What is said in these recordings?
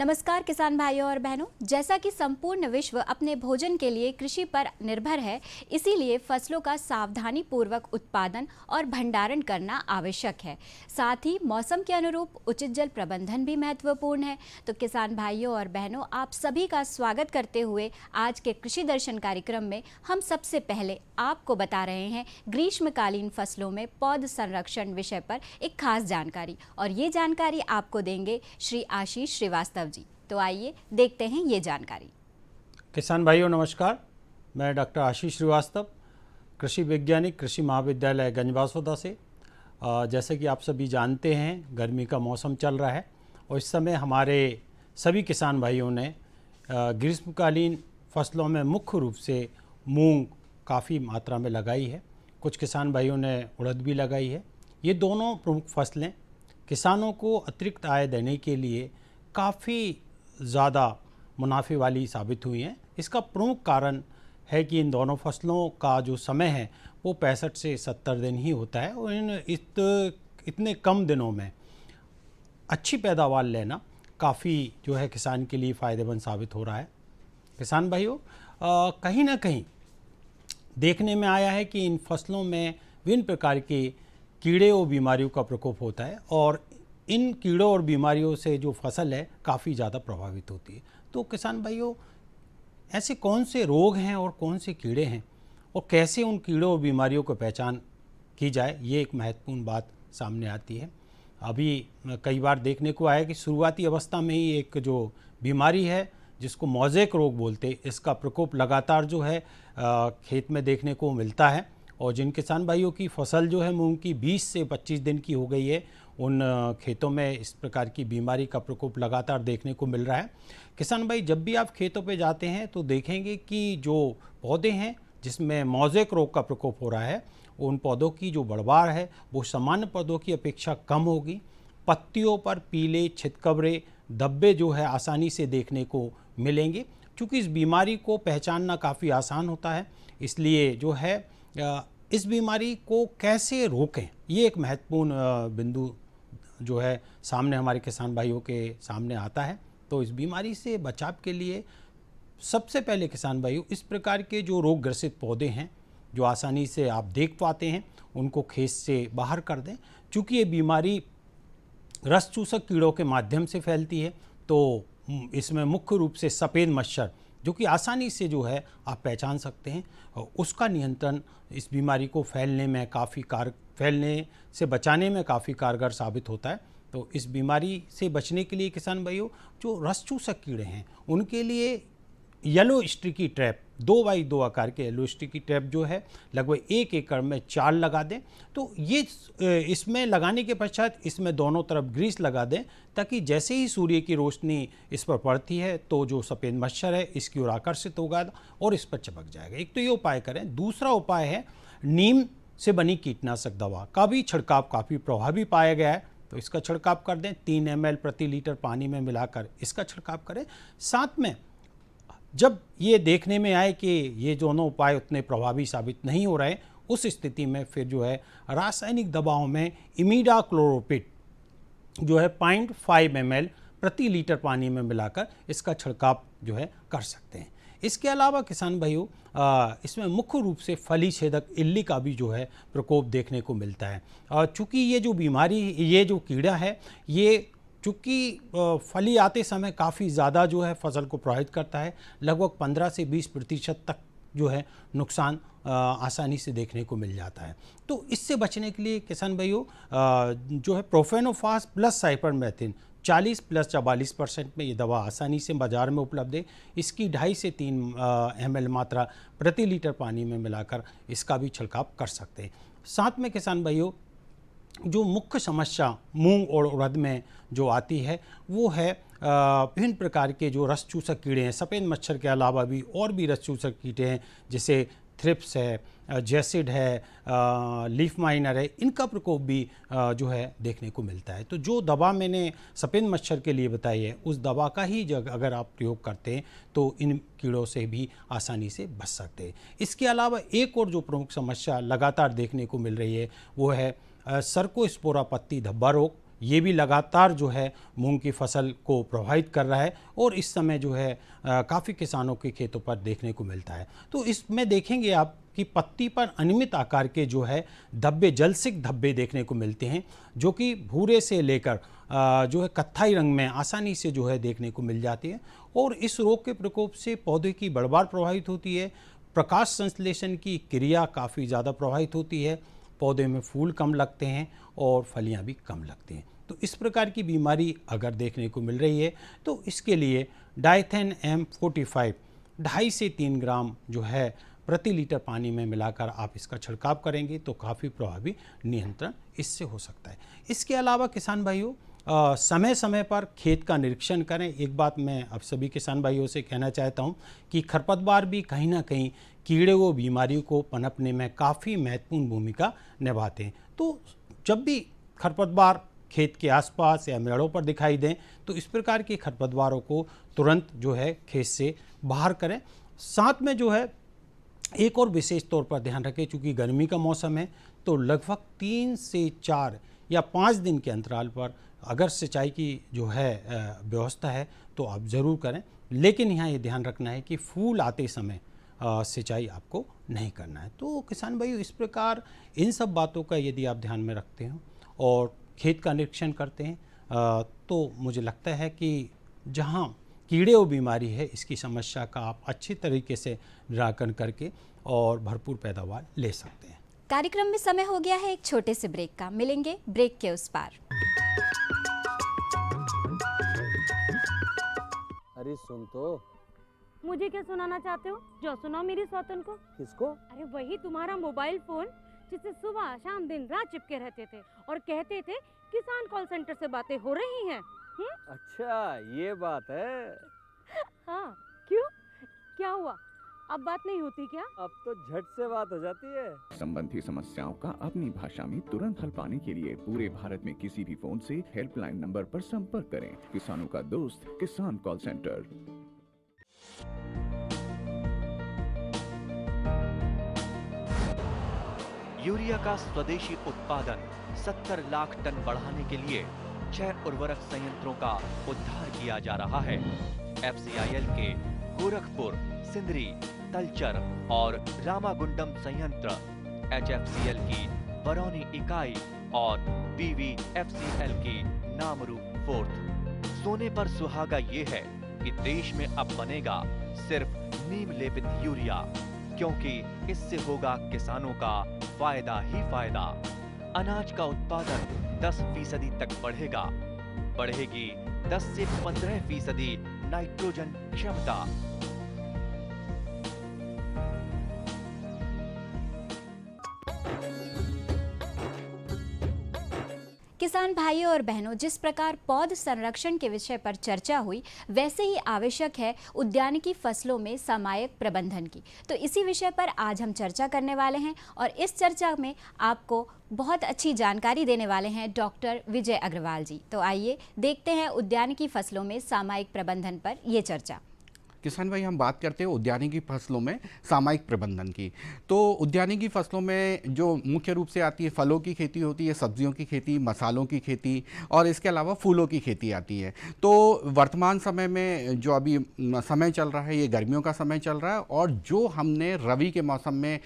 नमस्कार किसान भाइयों और बहनों। जैसा कि संपूर्ण विश्व अपने भोजन के लिए कृषि पर निर्भर है, इसीलिए फसलों का सावधानी पूर्वक उत्पादन और भंडारण करना आवश्यक है। साथ ही मौसम के अनुरूप उचित जल प्रबंधन भी महत्वपूर्ण है। तो किसान भाइयों और बहनों, आप सभी का स्वागत करते हुए आज के कृषि दर्शन कार्यक्रम में हम सबसे पहले आपको बता रहे हैं ग्रीष्मकालीन फसलों में पौध संरक्षण विषय पर एक खास जानकारी, और ये जानकारी आपको देंगे श्री आशीष श्रीवास्तव जी। तो आइए देखते हैं ये जानकारी। किसान भाइयों नमस्कार, मैं डॉक्टर आशीष श्रीवास्तव, कृषि वैज्ञानिक, कृषि महाविद्यालय गंजबासौदा से। जैसे कि आप सभी जानते हैं, गर्मी का मौसम चल रहा है और इस समय हमारे सभी किसान भाइयों ने ग्रीष्मकालीन फसलों में मुख्य रूप से मूंग काफ़ी मात्रा में लगाई है। कुछ किसान भाइयों ने उड़द भी लगाई है। ये दोनों प्रमुख फसलें किसानों को अतिरिक्त आय देने के लिए काफ़ी ज़्यादा मुनाफे वाली साबित हुई हैं। इसका प्रमुख कारण है कि इन दोनों फसलों का जो समय है वो 65 से 70 दिन ही होता है और इतने कम दिनों में अच्छी पैदावार लेना काफ़ी जो है किसान के लिए फ़ायदेमंद साबित हो रहा है। किसान भाइयों, कहीं ना कहीं देखने में आया है कि इन फसलों में विभिन्न प्रकार के कीड़े और बीमारियों का प्रकोप होता है और इन कीड़ों और बीमारियों से जो फसल है काफ़ी ज़्यादा प्रभावित होती है। तो किसान भाइयों, ऐसे कौन से रोग हैं और कौन से कीड़े हैं और कैसे उन कीड़ों और बीमारियों को पहचान की जाए, ये एक महत्वपूर्ण बात सामने आती है। अभी कई बार देखने को आया कि शुरुआती अवस्था में ही एक जो बीमारी है जिसको मोज़ेक रोग बोलते, इसका प्रकोप लगातार जो है खेत में देखने को मिलता है। और जिन किसान भाइयों की फसल जो है मूंग की 20 से 25 दिन की हो गई है, उन खेतों में इस प्रकार की बीमारी का प्रकोप लगातार देखने को मिल रहा है। किसान भाई, जब भी आप खेतों पे जाते हैं तो देखेंगे कि जो पौधे हैं जिसमें मोज़ेक रोग का प्रकोप हो रहा है, उन पौधों की जो बढ़वार है वो सामान्य पौधों की अपेक्षा कम होगी। पत्तियों पर पीले छितकबरे धब्बे जो है आसानी से देखने को मिलेंगे। चूँकि इस बीमारी को पहचानना काफ़ी आसान होता है, इसलिए जो है इस बीमारी को कैसे रोकें, ये एक महत्वपूर्ण बिंदु जो है सामने हमारे किसान भाइयों के सामने आता है। तो इस बीमारी से बचाव के लिए सबसे पहले किसान भाइयों, इस प्रकार के जो रोग ग्रसित पौधे हैं जो आसानी से आप देख पाते हैं, उनको खेत से बाहर कर दें। चूँकि ये बीमारी रस चूसक कीड़ों के माध्यम से फैलती है, तो इसमें मुख्य रूप से सफ़ेद मच्छर, जो कि आसानी से जो है आप पहचान सकते हैं, और उसका नियंत्रण इस बीमारी को फैलने से बचाने में काफ़ी कारगर साबित होता है। तो इस बीमारी से बचने के लिए किसान भाइयों, जो रस चूसक कीड़े हैं उनके लिए येलो स्टिकी ट्रैप, 2x2 आकार के येलो स्टिकी ट्रैप जो है लगभग 1 एकड़ में 4 लगा दें। तो ये इसमें लगाने के पश्चात इसमें दोनों तरफ ग्रीस लगा दें, ताकि जैसे ही सूर्य की रोशनी इस पर पड़ती है तो जो सफ़ेद मच्छर है इसकी ओर आकर्षित होगा और इस पर चिपक जाएगा। एक तो ये उपाय करें। दूसरा उपाय है नीम से बनी कीटनाशक दवा का भी छिड़काव काफ़ी प्रभावी पाया गया है, तो इसका छिड़काव कर दें। 3 ml प्रति लीटर पानी में मिलाकर इसका छिड़काव करें। साथ में जब ये देखने में आए कि ये दोनों उपाय उतने प्रभावी साबित नहीं हो रहे, उस स्थिति में फिर जो है रासायनिक दवाओं में इमिडाक्लोप्रिड जो है 0.5 ml प्रति लीटर पानी में मिलाकर इसका छिड़काव जो है कर सकते हैं। इसके अलावा किसान भाइयों, इसमें मुख्य रूप से फली छेदक इल्ली का भी जो है प्रकोप देखने को मिलता है। चूँकि ये जो बीमारी, ये जो कीड़ा है, ये चूँकि फली आते समय काफ़ी ज़्यादा जो है फसल को प्रभावित करता है, लगभग 15 से 20% तक जो है नुकसान आसानी से देखने को मिल जाता है। तो इससे बचने के लिए किसान भाइयों जो है प्रोफेनोफास प्लस साइपरमेथ्रिन 40 प्लस 44% में ये दवा आसानी से बाज़ार में उपलब्ध है। इसकी 2.5 से 3 ml मात्रा प्रति लीटर पानी में मिलाकर इसका भी छिड़काव कर सकते हैं। साथ में किसान भाइयों, जो मुख्य समस्या मूंग और उड़द में जो आती है वो है विभिन्न प्रकार के जो रस चूसक कीड़े हैं। सफ़ेद मच्छर के अलावा भी और भी रस चूसक कीड़े हैं, जैसे थ्रिप्स है, जैसिड है, लीफ माइनर है। इनका प्रकोप भी जो है देखने को मिलता है। तो जो दवा मैंने सफ़ेद मच्छर के लिए बताई है, उस दवा का ही अगर आप प्रयोग करते हैं तो इन कीड़ों से भी आसानी से बच सकते हैं। इसके अलावा एक और जो प्रमुख समस्या लगातार देखने को मिल रही है वो है सर्कोस्पोरा पत्ती धब्बा रोग, ये भी लगातार जो है मूंग की फसल को प्रभावित कर रहा है और इस समय जो है काफ़ी किसानों के खेतों पर देखने को मिलता है। तो इसमें देखेंगे आप कि पत्ती पर अनियमित आकार के जो है धब्बे, जलसिक धब्बे देखने को मिलते हैं, जो कि भूरे से लेकर जो है कत्थई रंग में आसानी से जो है देखने को मिल जाती है। और इस रोग के प्रकोप से पौधे की बढ़वार प्रभावित होती है, प्रकाश संश्लेषण की क्रिया काफ़ी ज़्यादा प्रभावित होती है, पौधे में फूल कम लगते हैं और फलियां भी कम लगती हैं। तो इस प्रकार की बीमारी अगर देखने को मिल रही है तो इसके लिए डाइथेन M45 2.5 से 3 ग्राम जो है प्रति लीटर पानी में मिलाकर आप इसका छिड़काव करेंगे तो काफ़ी प्रभावी नियंत्रण इससे हो सकता है। इसके अलावा किसान भाइयों समय समय पर खेत का निरीक्षण करें। एक बात मैं अब सभी किसान भाइयों से कहना चाहता हूं कि खरपतवार भी कहीं ना कहीं कीड़े व बीमारियों को पनपने में काफ़ी महत्वपूर्ण भूमिका निभाते हैं। तो जब भी खरपतवार खेत के आसपास या मेड़ों पर दिखाई दें तो इस प्रकार के खरपतवारों को तुरंत जो है खेत से बाहर करें। साथ में जो है एक और विशेष तौर पर ध्यान रखें, चूँकि गर्मी का मौसम है तो लगभग 3 से 4 या 5 दिन के अंतराल पर अगर सिंचाई की जो है व्यवस्था है तो आप ज़रूर करें। लेकिन यहाँ ये ध्यान रखना है कि फूल आते समय सिंचाई आपको नहीं करना है। तो किसान भाइयों, इस प्रकार इन सब बातों का यदि आप ध्यान में रखते हो और खेत का निरीक्षण करते हैं तो मुझे लगता है कि जहाँ कीड़े और बीमारी है इसकी समस्या का आप अच्छी तरीके से निराकरण करके और भरपूर पैदावार ले सकते हैं। कार्यक्रम में समय हो गया है एक छोटे से ब्रेक का, मिलेंगे ब्रेक के उस पार। अरे सुन तो। मुझे क्या सुनाना चाहते हो? जो सुनाओ मेरी सौतन को। किसको? अरे वही तुम्हारा मोबाइल फोन जिससे सुबह शाम दिन रात चिपके रहते थे और कहते थे किसान कॉल सेंटर से बातें हो रही हैं। अच्छा ये बात है। हाँ क्यों, क्या हुआ? अब बात नहीं होती क्या? अब तो झट से बात हो जाती है। संबंधी समस्याओं का अपनी भाषा में तुरंत हल पाने के लिए पूरे भारत में किसी भी फोन से हेल्पलाइन नंबर पर संपर्क करें। किसानों का दोस्त किसान कॉल सेंटर। यूरिया का स्वदेशी उत्पादन 70 लाख टन बढ़ाने के लिए 6 उर्वरक संयंत्रों का उद्धार किया जा रहा है। FCIL के गोरखपुर, सिंदरी, तलचर और रामागुंडम संयंत्र, HFCL की बरौनी इकाई और BVFCL की नामरू फोर्थ। सोने पर सुहागा ये है कि देश में अब बनेगा सिर्फ नीम लेपित यूरिया, क्योंकि इससे होगा किसानों का फायदा ही फायदा। अनाज का उत्पादन 10% तक बढ़ेगा, बढ़ेगी 10 से 15% नाइट्रोजन क्षमता। किसान भाइयों और बहनों, जिस प्रकार पौध संरक्षण के विषय पर चर्चा हुई, वैसे ही आवश्यक है उद्यानिकी फसलों में सामयिक प्रबंधन की। तो इसी विषय पर आज हम चर्चा करने वाले हैं और इस चर्चा में आपको बहुत अच्छी जानकारी देने वाले हैं डॉक्टर विजय अग्रवाल जी। तो आइए देखते हैं उद्यानिकी फसलों में सामयिक प्रबंधन पर ये चर्चा। किसान भाई, हम बात करते हैं उद्यानिकी फसलों में सामयिक प्रबंधन की। तो उद्यानिकी फसलों में जो मुख्य रूप से आती है, फलों की खेती होती है, सब्जियों की खेती, मसालों की खेती और इसके अलावा फूलों की खेती आती है। तो वर्तमान समय में जो अभी समय चल रहा है, ये गर्मियों का समय चल रहा है और जो हमने रबी के मौसम में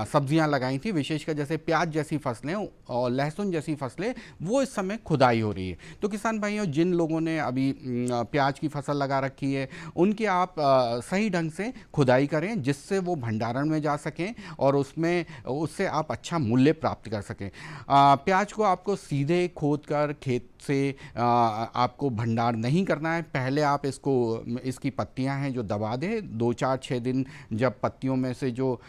सब्जियां लगाई थी, विशेषकर जैसे प्याज जैसी फसलें और लहसुन जैसी फसलें, वो इस समय खुदाई हो रही है। तो किसान भाइयों, जिन लोगों ने अभी प्याज की फसल लगा रखी है, उनकी आप सही ढंग से खुदाई करें जिससे वो भंडारण में जा सकें और उससे आप अच्छा मूल्य प्राप्त कर सकें। प्याज को आपको सीधे खोद कर खेत से आपको भंडार नहीं करना है। पहले आप इसकी पत्तियां हैं जो दबा दें, 2-4-6 दिन जब पत्तियों में से जो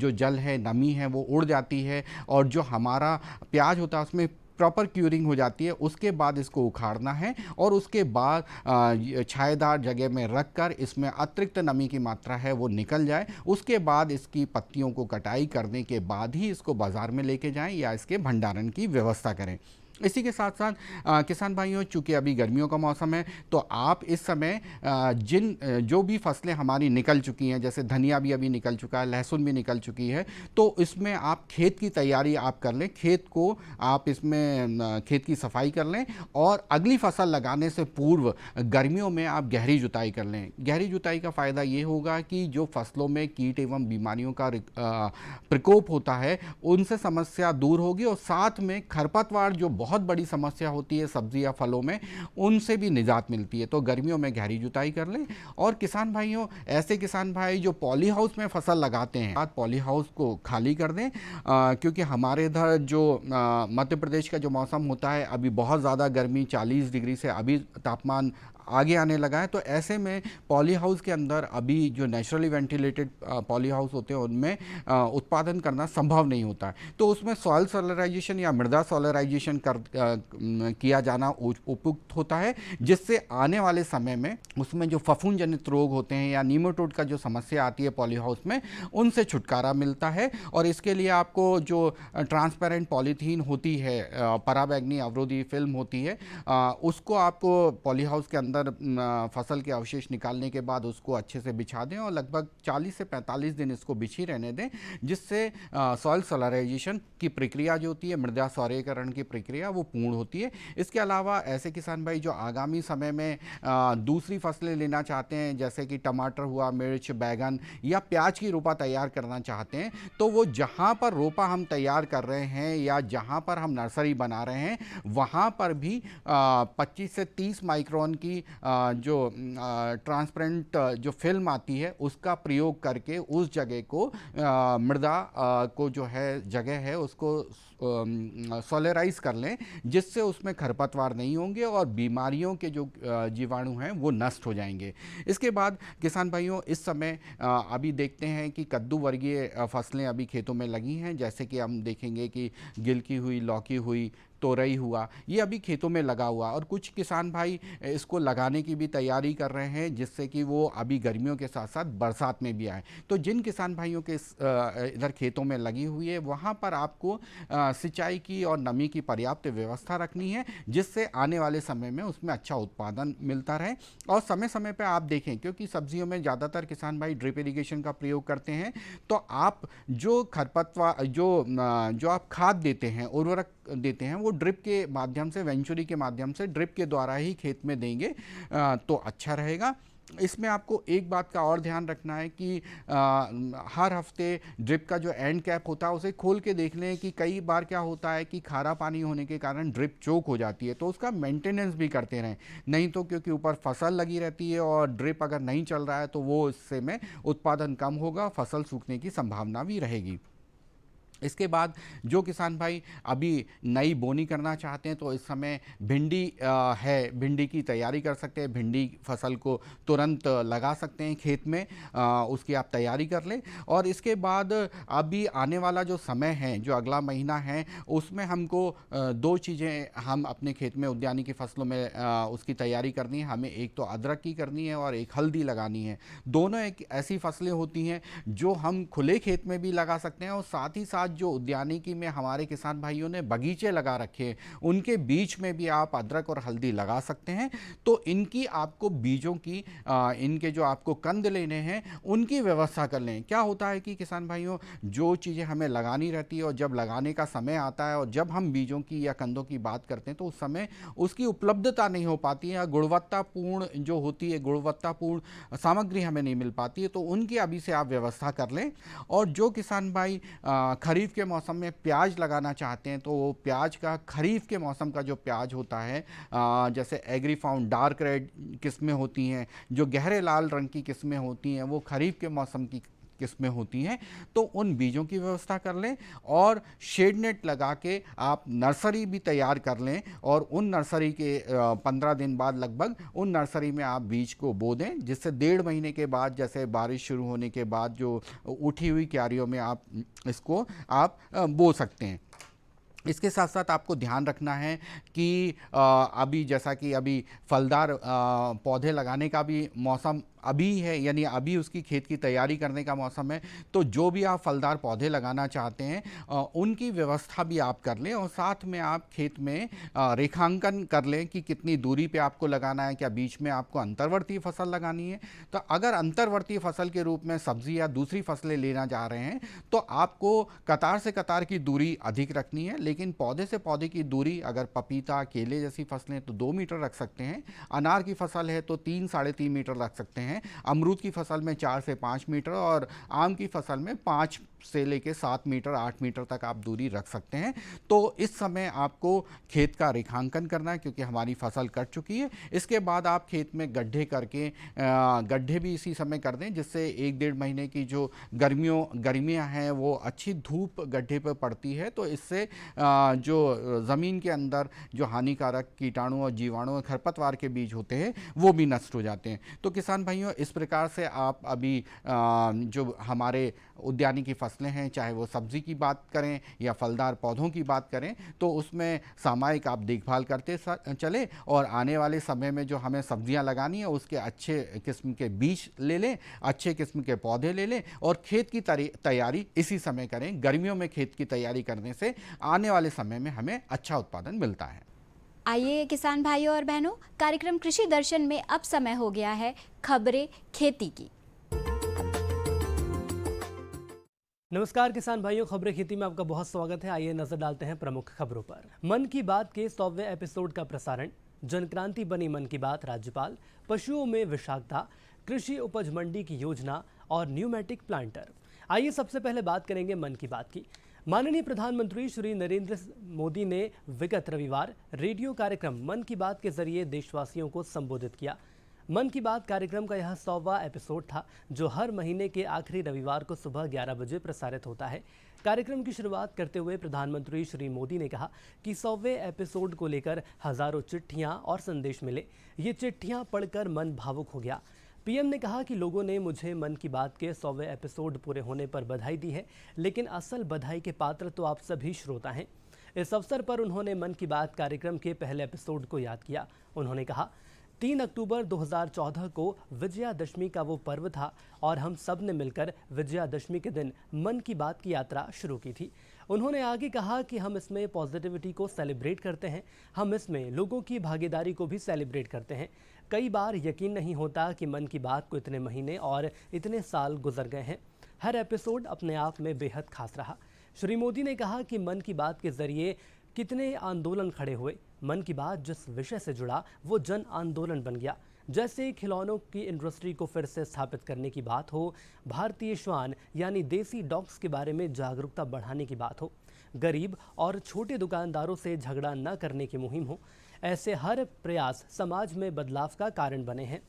जल है, नमी है, वो उड़ जाती है और जो हमारा प्याज होता है उसमें प्रॉपर क्यूरिंग हो जाती है, उसके बाद इसको उखाड़ना है और उसके बाद छायेदार जगह में रखकर इसमें अतिरिक्त नमी की मात्रा है वो निकल जाए। उसके बाद इसकी पत्तियों को कटाई करने के बाद ही इसको बाज़ार में लेके जाएं या इसके भंडारण की व्यवस्था करें। इसी के साथ साथ किसान भाइयों, चूँकि अभी गर्मियों का मौसम है, तो आप इस समय जो भी फसलें हमारी निकल चुकी हैं, जैसे धनिया भी अभी निकल चुका है, लहसुन भी निकल चुकी है, तो इसमें आप खेत की तैयारी आप कर लें, खेत को आप इसमें खेत की सफाई कर लें और अगली फसल लगाने से पूर्व गर्मियों में आप गहरी जुताई कर लें। गहरी जुताई का फ़ायदा ये होगा कि जो फसलों में कीट एवं बीमारियों का प्रकोप होता है, उनसे समस्या दूर होगी और साथ में खरपतवार जो बहुत बड़ी समस्या होती है सब्जी या फलों में, उनसे भी निजात मिलती है। तो गर्मियों में गहरी जुताई कर लें। और किसान भाइयों, ऐसे किसान भाई जो पॉली हाउस में फसल लगाते हैं, पॉली हाउस को खाली कर दें, क्योंकि हमारे इधर जो मध्य प्रदेश का जो मौसम होता है, अभी बहुत ज़्यादा गर्मी, 40 डिग्री से अभी तापमान आगे आने लगा है। तो ऐसे में पॉली हाउस के अंदर अभी जो नेचुरली वेंटिलेटेड पॉली हाउस होते हैं, उनमें उत्पादन करना संभव नहीं होता है। तो उसमें सॉइल सोलराइजेशन या मृदा सोलराइजेशन किया जाना उपयुक्त होता है, जिससे आने वाले समय में उसमें जो फफूंद जनित रोग होते हैं या नीमाटोड का जो समस्या आती है पॉली हाउस में, उनसे छुटकारा मिलता है। और इसके लिए आपको जो ट्रांसपेरेंट पॉलीथीन होती है, पराबैंगनी अवरोधी फिल्म होती है, उसको आपको पॉली हाउस के अंदर फसल के अवशेष निकालने के बाद उसको अच्छे से बिछा दें और लगभग 40 से 45 दिन इसको बिछी रहने दें, जिससे सॉइल सोलराइजेशन की प्रक्रिया जो होती है, मृदा सौर्यीकरण की प्रक्रिया, वो पूर्ण होती है। इसके अलावा ऐसे किसान भाई जो आगामी समय में दूसरी फसलें लेना चाहते हैं, जैसे कि टमाटर हुआ, मिर्च, बैगन या प्याज की रोपा तैयार करना चाहते हैं, तो वो जहाँ पर रोपा हम तैयार कर रहे हैं या जहाँ पर हम नर्सरी बना रहे हैं, वहाँ पर भी 25 से 30 माइक्रोन की जो ट्रांसपेरेंट जो फिल्म आती है, उसका प्रयोग करके उस जगह को मृदा को जो है जगह है उसको सोलराइज कर लें, जिससे उसमें खरपतवार नहीं होंगे और बीमारियों के जो जीवाणु हैं वो नष्ट हो जाएंगे। इसके बाद किसान भाइयों, इस समय अभी देखते हैं कि कद्दू वर्गीय फसलें अभी खेतों में लगी हैं, जैसे कि हम देखेंगे कि गिलकी हुई, लौकी हुई, तोरई हुआ, ये अभी खेतों में लगा हुआ। और कुछ किसान भाई इसको लगाने की भी तैयारी कर रहे हैं, जिससे कि वो अभी गर्मियों के साथ साथ बरसात में भी आए। तो जिन किसान भाइयों के इधर खेतों में लगी हुई है, वहाँ पर आपको सिंचाई की और नमी की पर्याप्त व्यवस्था रखनी है, जिससे आने वाले समय में उसमें अच्छा उत्पादन मिलता रहे। और समय समय पर आप देखें, क्योंकि सब्जियों में ज़्यादातर किसान भाई ड्रिप इरीगेशन का प्रयोग करते हैं, तो आप जो खरपतवार जो आप खाद देते हैं, उर्वरक देते हैं, वो ड्रिप के माध्यम से, वेंचुरी के माध्यम से, ड्रिप के द्वारा ही खेत में देंगे तो अच्छा रहेगा। इसमें आपको एक बात का और ध्यान रखना है कि हर हफ्ते ड्रिप का जो एंड कैप होता है उसे खोल के देख लें कि कई बार क्या होता है कि खारा पानी होने के कारण ड्रिप चोक हो जाती है, तो उसका मेंटेनेंस भी करते रहें। नहीं तो क्योंकि ऊपर फसल लगी रहती है और ड्रिप अगर नहीं चल रहा है तो वो इससे में उत्पादन कम होगा, फसल सूखने की संभावना भी रहेगी। इसके बाद जो किसान भाई अभी नई बोनी करना चाहते हैं, तो इस समय भिंडी भिंडी की तैयारी कर सकते हैं, भिंडी फसल को तुरंत लगा सकते हैं खेत में, उसकी आप तैयारी कर लें। और इसके बाद अभी आने वाला जो समय है, जो अगला महीना है, उसमें हमको दो चीज़ें हम अपने खेत में उद्यानिकी की फसलों में उसकी तैयारी करनी है। हमें एक तो अदरक की करनी है और एक हल्दी लगानी है। दोनों एक ऐसी फसलें होती हैं जो हम खुले खेत में भी लगा सकते हैं और साथ ही साथ जो उद्यानिकी में हमारे किसान भाइयों ने बगीचे लगा रखे हैं, उनके बीच में भी आप अदरक और हल्दी लगा सकते हैं। तो इनकी आपको बीजों की इनके जो आपको कंद लेने हैं, उनकी व्यवस्था कर लें। क्या होता है कि किसान भाइयों, जो चीज़ें हमें लगानी रहती है और जब लगाने का समय आता है और जब हम बीजों की या कंदों की बात करते हैं, तो उस समय उसकी उपलब्धता नहीं हो पाती है या गुणवत्तापूर्ण जो होती है, गुणवत्तापूर्ण सामग्री हमें नहीं मिल पाती है, तो उनकी अभी से आप व्यवस्था कर लें। और जो किसान भाई खरीफ के मौसम में प्याज लगाना चाहते हैं, तो वो प्याज का, खरीफ के मौसम का जो प्याज होता है, जैसे एग्रीफाउंड डार्क रेड किस्में होती हैं, जो गहरे लाल रंग की किस्में होती हैं, वो खरीफ के मौसम की किस्में होती हैं, तो उन बीजों की व्यवस्था कर लें और शेड नेट लगा के आप नर्सरी भी तैयार कर लें। और उन नर्सरी के 15 दिन बाद लगभग उन नर्सरी में आप बीज को बो दें, जिससे 1.5 महीने के बाद, जैसे बारिश शुरू होने के बाद, जो उठी हुई क्यारियों में आप इसको आप बो सकते हैं। इसके साथ साथ आपको ध्यान रखना है कि अभी जैसा कि अभी फलदार पौधे लगाने का भी मौसम अभी है, यानी अभी उसकी खेत की तैयारी करने का मौसम है। तो जो भी आप फलदार पौधे लगाना चाहते हैं उनकी व्यवस्था भी आप कर लें और साथ में आप खेत में रेखांकन कर लें कि कितनी दूरी पे आपको लगाना है, क्या बीच में आपको अंतर्वर्ती फसल लगानी है। तो अगर अंतर्वर्ती फसल के रूप में सब्जी या दूसरी फसलें लेना जा रहे हैं तो आपको कतार से कतार की दूरी अधिक रखनी है, लेकिन पौधे से पौधे की दूरी अगर पपीता केले जैसी फसलें तो 2 मीटर रख सकते हैं, अनार की फसल है तो 3-3.5 मीटर रख सकते हैं, अमरूद की फसल में 4 से 5 मीटर और आम की फसल में 5 से लेके 7 मीटर 8 मीटर तक आप दूरी रख सकते हैं। तो इस समय आपको खेत का रेखांकन करना है क्योंकि हमारी फसल कट चुकी है। इसके बाद आप खेत में गड्ढे करके गड्ढे भी इसी समय कर दें जिससे 1-1.5 महीने की जो गर्मियाँ हैं वो अच्छी धूप गड्ढे पर पड़ती है, तो इससे जो ज़मीन के अंदर जो हानिकारक कीटाणु और जीवाणु और खरपतवार के बीज होते हैं वो भी नष्ट हो जाते हैं। तो किसान भाइयों, इस प्रकार से आप अभी जो हमारे उद्यानिकी फसलें हैं, चाहे वो सब्जी की बात करें या फलदार पौधों की बात करें, तो उसमें सामयिक आप देखभाल करते चलें और आने वाले समय में जो हमें सब्जियां लगानी है उसके अच्छे किस्म के बीज ले लें, अच्छे किस्म के पौधे ले लें और खेत की तैयारी इसी समय करें। गर्मियों में खेत की तैयारी करने से आने वाले समय में हमें अच्छा उत्पादन मिलता है। आइए किसान भाइयों और बहनों, कार्यक्रम कृषि दर्शन में अब समय हो गया है खबरें खेती की। नमस्कार किसान भाइयों, खबरें खेती में आपका बहुत स्वागत है। आइए नजर डालते हैं प्रमुख खबरों पर। मन की बात के 100वें एपिसोड का प्रसारण, जनक्रांति बनी मन की बात, राज्यपाल, पशुओं में विषाक्तता, कृषि उपज मंडी की योजना और न्यूमेटिक प्लांटर। आइए सबसे पहले बात करेंगे मन की बात की। माननीय प्रधानमंत्री श्री नरेंद्र मोदी ने विगत रविवार रेडियो कार्यक्रम मन की बात के जरिए देशवासियों को संबोधित किया। मन की बात कार्यक्रम का यह 100वां एपिसोड था जो हर महीने के आखिरी रविवार को सुबह 11 बजे प्रसारित होता है। कार्यक्रम की शुरुआत करते हुए प्रधानमंत्री श्री मोदी ने कहा कि 100वें एपिसोड को लेकर हजारों चिट्ठियां और संदेश मिले। ये चिट्ठियां पढ़कर मन भावुक हो गया। पीएम ने कहा कि लोगों ने मुझे मन की बात के 100वें एपिसोड पूरे होने पर बधाई दी है, लेकिन असल बधाई के पात्र तो आप सभी श्रोता हैं। इस अवसर पर उन्होंने मन की बात कार्यक्रम के पहले एपिसोड को याद किया। उन्होंने कहा 3 अक्टूबर 2014 को विजयादशमी का वो पर्व था और हम सब ने मिलकर विजयादशमी के दिन मन की बात की यात्रा शुरू की थी। उन्होंने आगे कहा कि हम इसमें पॉजिटिविटी को सेलिब्रेट करते हैं, हम इसमें लोगों की भागीदारी को भी सेलिब्रेट करते हैं। कई बार यकीन नहीं होता कि मन की बात को इतने महीने और इतने साल गुजर गए हैं। हर एपिसोड अपने आप में बेहद खास रहा। श्री मोदी ने कहा कि मन की बात के जरिए कितने आंदोलन खड़े हुए। मन की बात जिस विषय से जुड़ा वो जन आंदोलन बन गया। जैसे खिलौनों की इंडस्ट्री को फिर से स्थापित करने की बात हो, भारतीय श्वान यानी देसी डॉग्स के बारे में जागरूकता बढ़ाने की बात हो, गरीब और छोटे दुकानदारों से झगड़ा न करने की मुहिम हो, ऐसे हर प्रयास समाज में बदलाव का कारण बने हैं।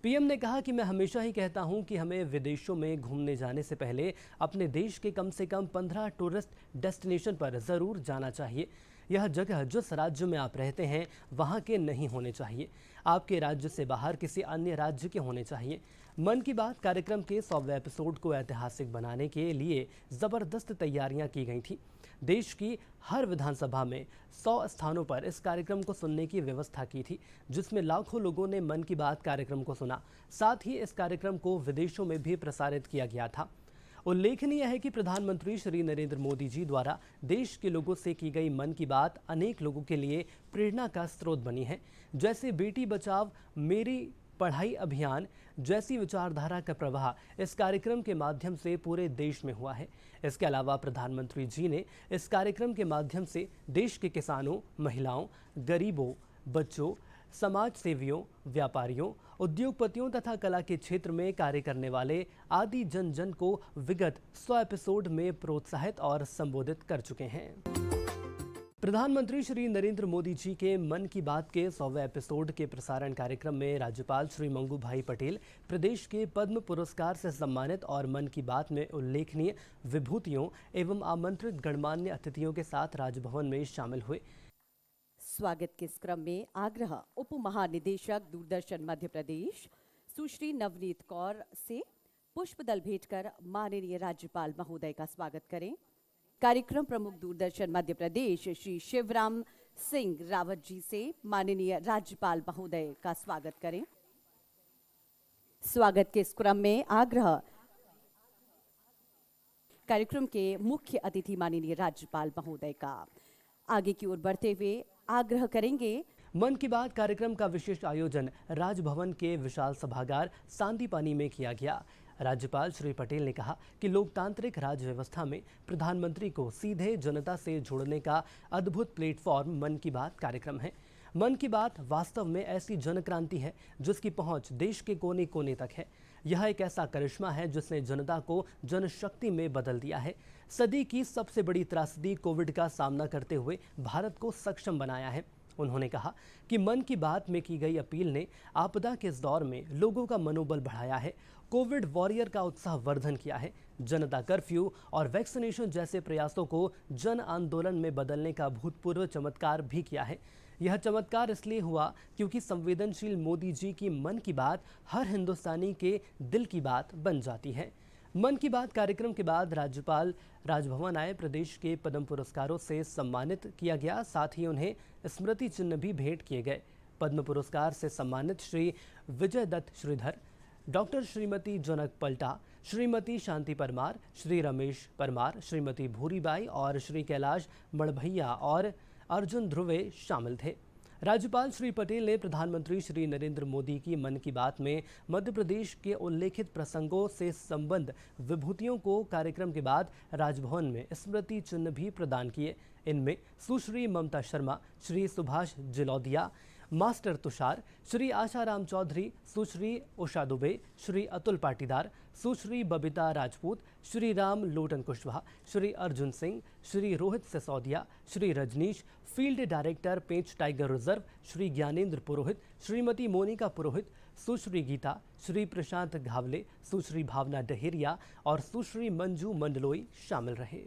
पीएम ने कहा कि मैं हमेशा ही कहता हूं कि हमें विदेशों में घूमने जाने से पहले अपने देश के कम से कम 15 टूरिस्ट डेस्टिनेशन पर ज़रूर जाना चाहिए। यह जगह जिस राज्य में आप रहते हैं वहाँ के नहीं होने चाहिए, आपके राज्य से बाहर किसी अन्य राज्य के होने चाहिए। मन की बात कार्यक्रम के 100वें एपिसोड को ऐतिहासिक बनाने के लिए ज़बरदस्त तैयारियां की गई थी। देश की हर विधानसभा में 100 स्थानों पर इस कार्यक्रम को सुनने की व्यवस्था की थी, जिसमें लाखों लोगों ने मन की बात कार्यक्रम को सुना। साथ ही इस कार्यक्रम को विदेशों में भी प्रसारित किया गया था। उल्लेखनीय है कि प्रधानमंत्री श्री नरेंद्र मोदी जी द्वारा देश के लोगों से की गई मन की बात अनेक लोगों के लिए प्रेरणा का स्रोत बनी है। जैसे बेटी बचाओ मेरी पढ़ाई अभियान जैसी विचारधारा का प्रवाह इस कार्यक्रम के माध्यम से पूरे देश में हुआ है। इसके अलावा प्रधानमंत्री जी ने इस कार्यक्रम के माध्यम से देश के किसानों, महिलाओं, गरीबों, बच्चों, समाज सेवियों, व्यापारियों, उद्योगपतियों तथा कला के क्षेत्र में कार्य करने वाले आदि जन जन को विगत 100 एपिसोड में प्रोत्साहित और संबोधित कर चुके हैं। प्रधानमंत्री श्री नरेंद्र मोदी जी के मन की बात के 100वें एपिसोड के प्रसारण कार्यक्रम में राज्यपाल श्री मंगू भाई पटेल प्रदेश के पद्म पुरस्कार से सम्मानित और मन की बात में उल्लेखनीय विभूतियों एवं आमंत्रित गणमान्य अतिथियों के साथ राजभवन में शामिल हुए। स्वागत के इस क्रम में आग्रह उप महानिदेशक दूरदर्शन मध्य प्रदेश सुश्री नवनीत कौर से पुष्प दल भेंट कर माननीय राज्यपाल महोदय का स्वागत करें। कार्यक्रम प्रमुख दूरदर्शन मध्य प्रदेश श्री शिवराम सिंह रावत जी से माननीय राज्यपाल महोदय का स्वागत करें। स्वागत के इस क्रम में आग्रह कार्यक्रम के मुख्य अतिथि माननीय राज्यपाल महोदय का आगे की ओर बढ़ते हुए आग्रह करेंगे। मन की बात कार्यक्रम का विशेष आयोजन राजभवन के विशाल सभागार सांदीपनी में किया गया। राज्यपाल श्री पटेल ने कहा कि लोकतांत्रिक राज व्यवस्था में प्रधानमंत्री को सीधे जनता से जोड़ने का अद्भुत प्लेटफॉर्म मन की बात कार्यक्रम है। मन की बात वास्तव में ऐसी जन क्रांति है जिसकी पहुंच देश के कोने कोने तक है। यह एक ऐसा करिश्मा है जिसने जनता को जनशक्ति में बदल दिया है। सदी की सबसे बड़ी त्रासदी कोविड का सामना करते हुए भारत को सक्षम बनाया है। उन्होंने कहा कि मन की बात में की गई अपील ने आपदा के इस दौर में लोगों का मनोबल बढ़ाया है, कोविड वॉरियर का उत्साह वर्धन किया है, जनता कर्फ्यू और वैक्सीनेशन जैसे प्रयासों को जन आंदोलन में बदलने का भूतपूर्व चमत्कार भी किया है। यह चमत्कार इसलिए हुआ क्योंकि संवेदनशील मोदी जी की मन की बात हर हिंदुस्तानी के दिल की बात बन जाती है। मन की बात कार्यक्रम के बाद राज्यपाल राजभवन आए, प्रदेश के पद्म पुरस्कारों से सम्मानित किया गया। साथ ही उन्हें स्मृति चिन्ह भी भेंट किए गए। पद्म पुरस्कार से सम्मानित श्री विजय दत्त श्रीधर, डॉक्टर श्रीमती जनक पलटा, श्रीमती शांति परमार, श्री रमेश परमार, श्रीमती भूरीबाई और श्री कैलाश मड़भैया और अर्जुन ध्रुवे शामिल थे। राज्यपाल श्री पटेल ने प्रधानमंत्री श्री नरेंद्र मोदी की मन की बात में मध्य प्रदेश के उल्लेखित प्रसंगों से संबद्ध विभूतियों को कार्यक्रम के बाद राजभवन में स्मृति चिन्ह भी प्रदान किए। इनमें सुश्री ममता शर्मा, श्री सुभाष जिलौदिया, मास्टर तुषार, श्री आशाराम चौधरी, सुश्री उषा दुबे, श्री अतुल पाटीदार, सुश्री बबीता राजपूत, श्री राम लोटन कुशवाहा, श्री अर्जुन सिंह, श्री रोहित सिसोदिया, श्री रजनीश, फील्ड डायरेक्टर पेंच टाइगर रिजर्व, श्री ज्ञानेंद्र पुरोहित, श्रीमती मोनिका पुरोहित, सुश्री गीता, श्री प्रशांत घावले, सुश्री भावना डहेरिया और सुश्री मंजू मंडलोई शामिल रहे।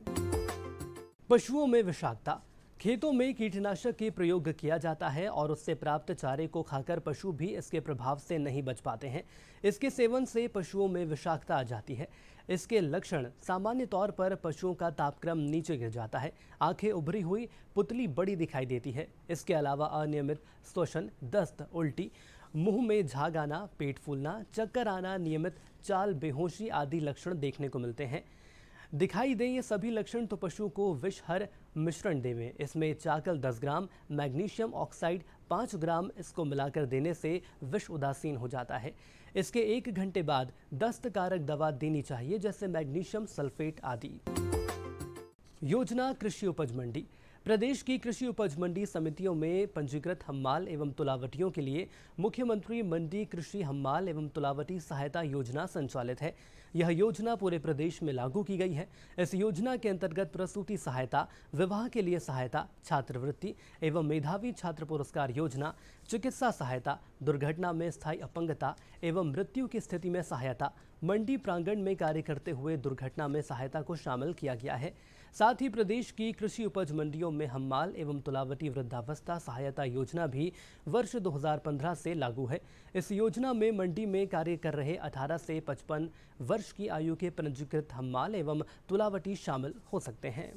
पशुओं में विषाक्तता। खेतों में कीटनाशक के प्रयोग किया जाता है और उससे प्राप्त चारे को खाकर पशु भी इसके प्रभाव से नहीं बच पाते हैं। इसके सेवन से पशुओं में विषाक्तता आ जाती है। इसके लक्षण सामान्य तौर पर पशुओं का तापक्रम नीचे गिर जाता है, आंखें उभरी हुई पुतली बड़ी दिखाई देती है। इसके अलावा अनियमित श्वसन, दस्त, उल्टी, मुंह में झाग आना, पेट फूलना, चक्कर आना, नियमित चाल, बेहोशी आदि लक्षण देखने को मिलते हैं। दिखाई दे ये सभी लक्षण तो पशु को विषहर मिश्रण देवें। इसमें चाकल 10 ग्राम, मैग्नीशियम ऑक्साइड 5 ग्राम इसको मिलाकर देने से विष उदासीन हो जाता है। इसके 1 घंटे बाद दस्त कारक दवा देनी चाहिए, जैसे मैग्नीशियम सल्फेट आदि। योजना कृषि उपज मंडी। प्रदेश की कृषि उपज मंडी समितियों में पंजीकृत हम्माल एवं तुलावटियों के लिए मुख्यमंत्री मंडी कृषि हम्माल एवं तुलावटी सहायता योजना संचालित है। यह योजना पूरे प्रदेश में लागू की गई है। इस योजना के अंतर्गत प्रसूति सहायता, विवाह के लिए सहायता, छात्रवृत्ति एवं मेधावी छात्र पुरस्कार योजना, चिकित्सा सहायता, दुर्घटना में स्थायी अपंगता एवं मृत्यु की स्थिति में सहायता, मंडी प्रांगण में कार्य करते हुए दुर्घटना में सहायता को शामिल किया गया है। साथ ही प्रदेश की कृषि उपज मंडियों में हम्माल एवं तुलावटी वृद्धावस्था सहायता योजना भी वर्ष 2015 से लागू है। इस योजना में मंडी में कार्य कर रहे 18 से 55 वर्ष की आयु के पंजीकृत हम्माल एवं तुलावटी शामिल हो सकते हैं।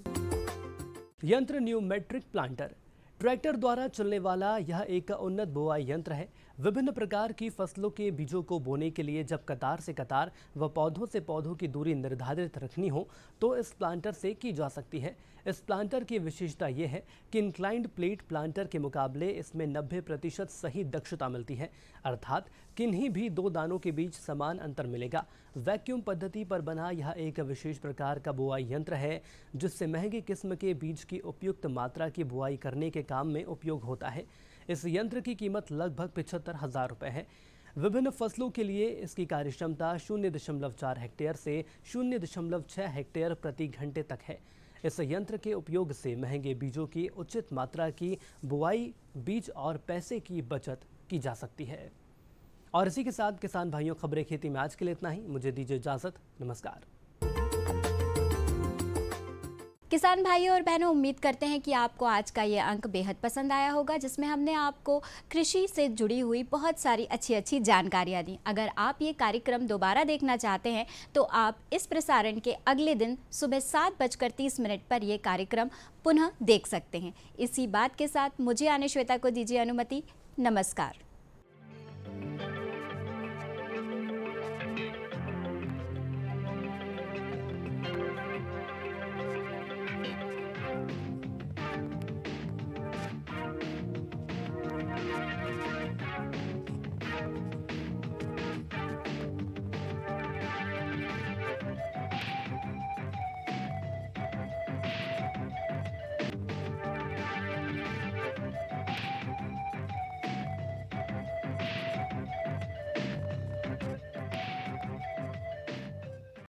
यंत्र न्यूमेट्रिक प्लांटर। ट्रैक्टर द्वारा चलने वाला यह एक उन्नत बुआई यंत्र है। विभिन्न प्रकार की फसलों के बीजों को बोने के लिए जब कतार से कतार व पौधों से पौधों की दूरी निर्धारित रखनी हो तो इस प्लांटर से की जा सकती है। इस प्लांटर की विशेषता ये है कि इंक्लाइंड प्लेट प्लांटर के मुकाबले इसमें 90% सही दक्षता मिलती है, अर्थात किन्हीं भी 2 दानों के बीच समान अंतर मिलेगा। वैक्यूम पद्धति पर बना यह एक विशेष प्रकार का बुआई यंत्र है जिससे महंगी किस्म के बीज की उपयुक्त मात्रा की बुआई करने के काम में उपयोग होता है। इस यंत्र की कीमत लगभग 75,000 रुपये है। विभिन्न फसलों के लिए इसकी कार्यक्षमता 0.4 हेक्टेयर से 0.6 हेक्टेयर प्रति घंटे तक है। इस यंत्र के उपयोग से महंगे बीजों की उचित मात्रा की बुआई, बीज और पैसे की बचत की जा सकती है। और इसी के साथ किसान भाइयों, खबरें खेती में आज के लिए इतना ही। मुझे दीजिए इजाजत। नमस्कार। किसान भाइयों और बहनों, उम्मीद करते हैं कि आपको आज का ये अंक बेहद पसंद आया होगा, जिसमें हमने आपको कृषि से जुड़ी हुई बहुत सारी अच्छी जानकारियाँ दी। अगर आप ये कार्यक्रम दोबारा देखना चाहते हैं तो आप इस प्रसारण के अगले दिन सुबह 7:30 पर ये कार्यक्रम पुनः देख सकते हैं। इसी बात के साथ मुझे श्वेता को दीजिए अनुमति। नमस्कार।